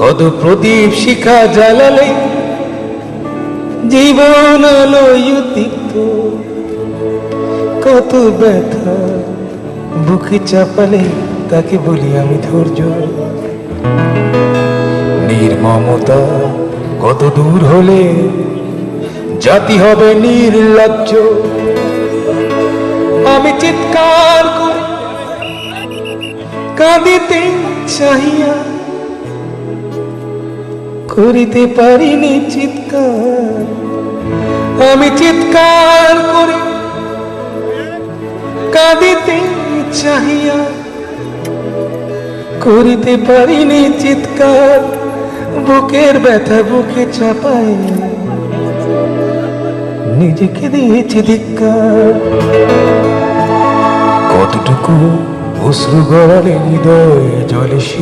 কত প্রদীপ শিখা জ্বালালে জীবন আলোয় দীপ্ত, কত ব্যথা বুকে চাপালে তাকে বলি আমি ধৈর্য। নির্মমতা কত দূর হলে জাতি হবে নির্লজ্জ। আমি চিৎকার করে কাঁদিতে চাহিয়া করিতে পারিনি চিৎকার। আমি চিৎকার করে কাঁদিতে চাহিয়া করিতে পারিনি চিৎকার। বুকের ব্যথা বুকে চাপায় নিজেকে দিয়েছি ধিক্কার। কতটুকু অশ্রু গড়ালে হৃদয় জলে